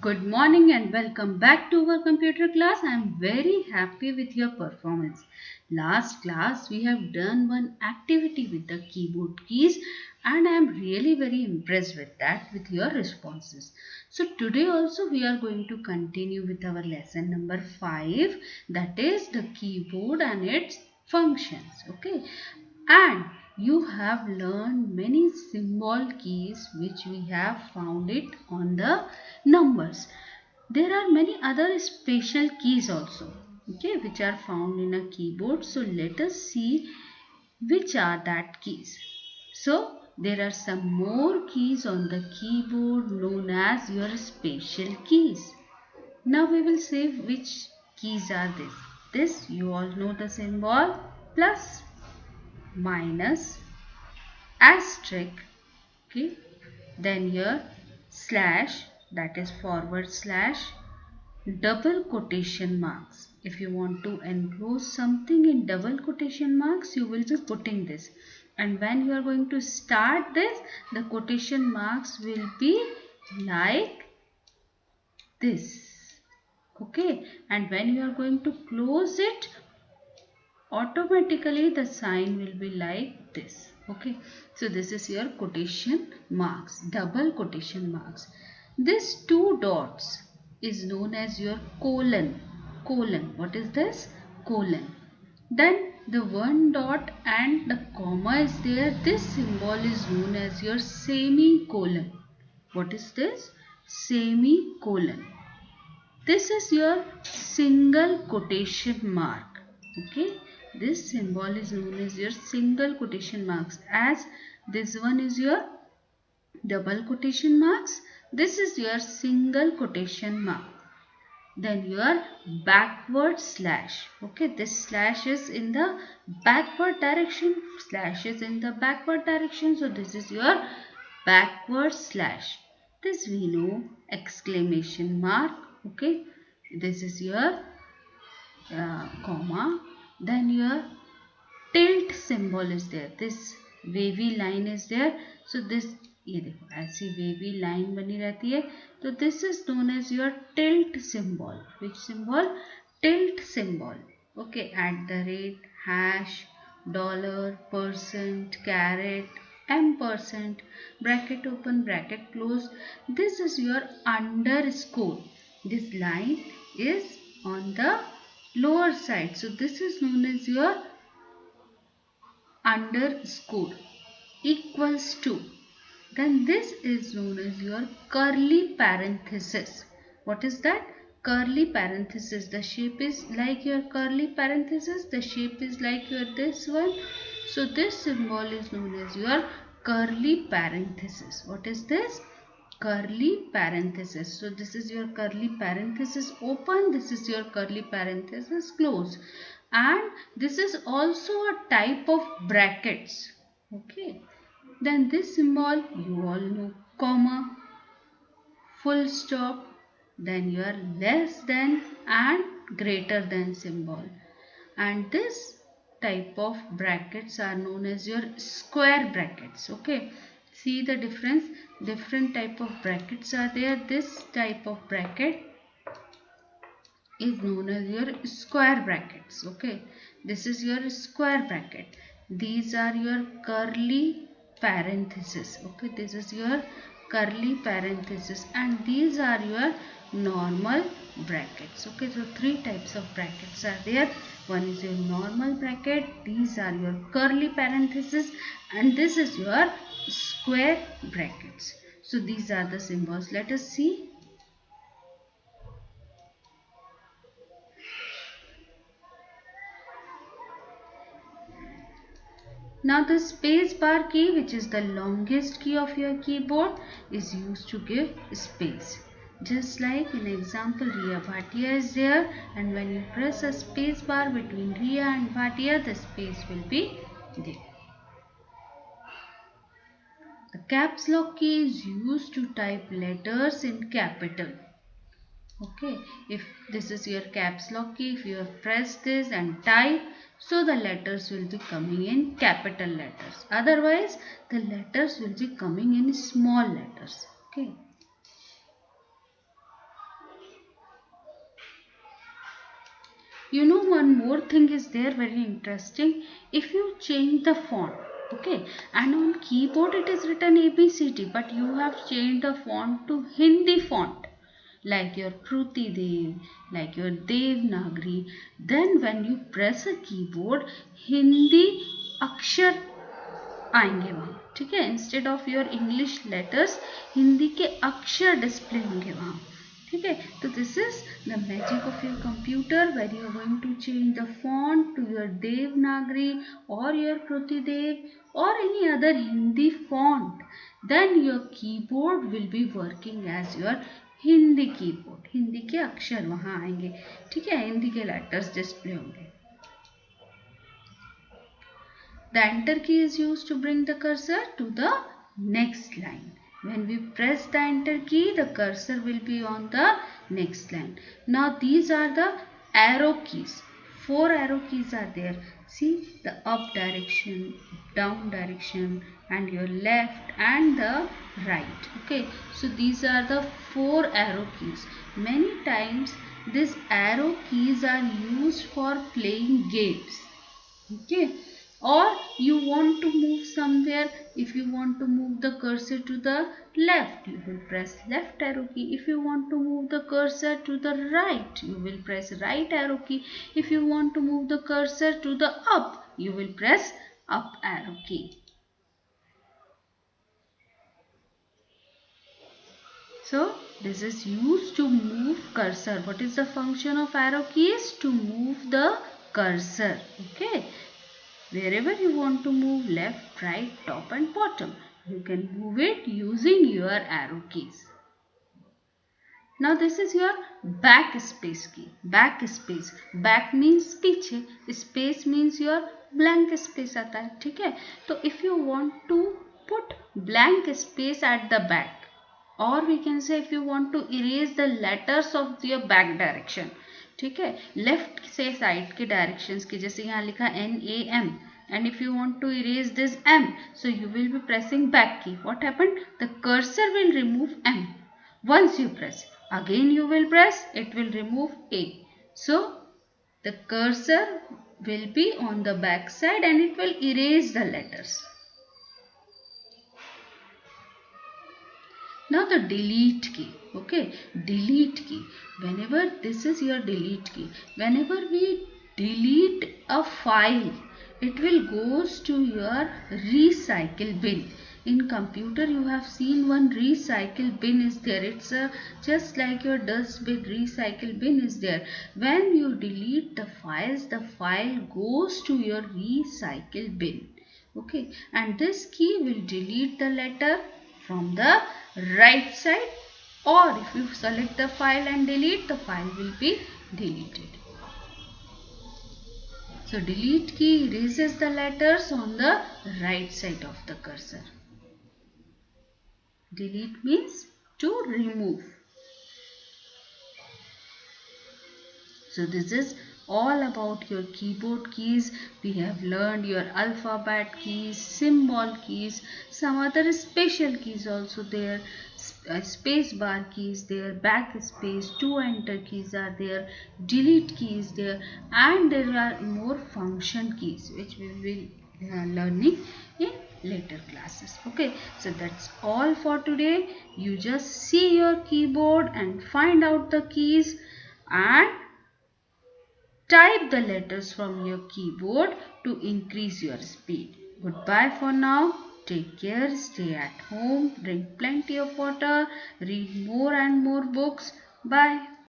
Good morning and welcome back to our computer class. I am very happy with your performance. Last class we have done one activity with the keyboard keys and I am really very impressed with that with your responses. So today also we are going to continue with our lesson number 5, that is the keyboard and its functions. Okay, and you have learned many symbol keys which we have found it on the numbers. There are many other special keys also, okay, which are found in a keyboard. So let us see which are that keys. So there are some more keys on the keyboard known as your special keys. Now we will say which keys are this. This you all know the symbol plus, minus, asterisk, okay, then here slash, that is forward slash, double quotation marks. If you want to enclose something in double quotation marks, you will be putting this, and when you are going to start this, the quotation marks will be like this, okay, and when you are going to close it, automatically the sign will be like this. Okay, so this is your quotation marks, double quotation marks. This two dots is known as your colon. What is this? Colon. Then the one dot and the comma is there. This symbol is known as your semicolon. What is this? Semicolon. This is your single quotation mark. Okay, this symbol is known as your single quotation marks, as this one is your double quotation marks, this is your single quotation mark. Then your backward slash. Okay, this slash is in the backward direction, slash is in the backward direction, so this is your backward slash. This we know exclamation mark. Okay, this is your comma. Then your tilt symbol is there, this wavy line is there, so this, ये देखो ऐसी wavy line बनी रहती है, तो this is known as your tilt symbol. Which symbol? Tilt symbol. Okay, at the rate, hash, dollar, percent, caret, ampersand, bracket open, bracket close. This is your underscore. This line is on the lower side, so this is known as your underscore, equals to. Then this is known as your curly parenthesis. What is that? Curly parenthesis. The shape is like your curly parenthesis. The shape is like your this one. So this symbol is known as your curly parenthesis. What is this? Curly parenthesis. So this is your curly parenthesis open, this is your curly parenthesis close, and this is also a type of brackets. Okay, then this symbol you all know, comma, full stop, then your less than and greater than symbol, and this type of brackets are known as your square brackets. Okay, see the difference, different type of brackets are there. This type of bracket is known as your square brackets. Okay, this is your square bracket, these are your curly parenthesis. Okay, this is your curly parenthesis, and these are your normal brackets. Okay, so three types of brackets are there. One is your normal bracket, these are your curly parenthesis, and this is your square brackets. So these are the symbols. Let us see. Now the space bar key, which is the longest key of your keyboard, is used to give space. Just like in example Riya Bhatia is there, and when you press a space bar between Riya and Bhatia, the space will be there. The caps lock key is used to type letters in capital. Okay, if this is your caps lock key, if you have pressed this and type, so the letters will be coming in capital letters. Otherwise, the letters will be coming in small letters. Okay. You know, one more thing is there very interesting. If you change the font, okay, and on keyboard it is written ABCD, but you have changed the font to Hindi font, like your Kruti Dev, like your Devanagari, then when you press a keyboard, Hindi अक्षर आएंगे वहाँ, ठीक है. Instead of your English letters Hindi के अक्षर display होंगे वहाँ, ठीक है. तो this is the magic of your computer where you are going to change the font to your Devanagari और योर कृतिदेव और any other Hindi font, then your keyboard will be working as your Hindi keyboard. Hindi के अक्षर वहाँ आएंगे, ठीक है, हिंदी के लेटर्स डिस्प्ले होंगे. The enter key is used to bring the cursor to the next line. When we press the enter key, the cursor will be on the next line. Now these are the arrow keys. 4 arrow keys are there. See the up direction, down direction, and your left and the right. Okay, so these are the 4 arrow keys. Many times these arrow keys are used for playing games. Okay. Or you want to move somewhere. If you want to move the cursor to the left, you will press left arrow key. If you want to move the cursor to the right, you will press right arrow key. If you want to move the cursor to the up, you will press up arrow key. So this is used to move cursor. What is the function of arrow keys? To move the cursor. Okay. Wherever you want to move, left, right, top and bottom, you can move it using your arrow keys. Now this is your backspace key. Backspace. Back means पीछे. Space means your blank space आता है, ठीक है. तो if you want to put blank space at the back, or we can say if you want to erase the letters of your back direction, ठीक है, left से side के directions के, जैसे यहाँ लिखा NAM, and if you want to erase this M, so you will be pressing back key. What happened? The cursor will remove M. Once you press, again you will press, it will remove A. So the cursor will be on the back side and it will erase the letters. Now the delete key. Okay, delete key. Whenever this is your delete key, whenever we delete a file, it will goes to your recycle bin. In computer you have seen one recycle bin is there. It's just like your dustbin, recycle bin is there. When you delete the files, the file goes to your recycle bin. Okay, and this key will delete the letter from the right side, or if you select the file and delete, the file will be deleted. So delete key erases the letters on the right side of the cursor. Delete means to remove. So this is all about your keyboard keys. We have learned your alphabet keys, symbol keys, some other special keys also there. Space bar keys there, backspace, to enter keys are there, delete keys there, and there are more function keys which we will be learning in later classes. Okay, so that's all for today. You just see your keyboard and find out the keys and type the letters from your keyboard to increase your speed. Goodbye for now. Take care, stay at home, drink plenty of water, read more and more books. Bye.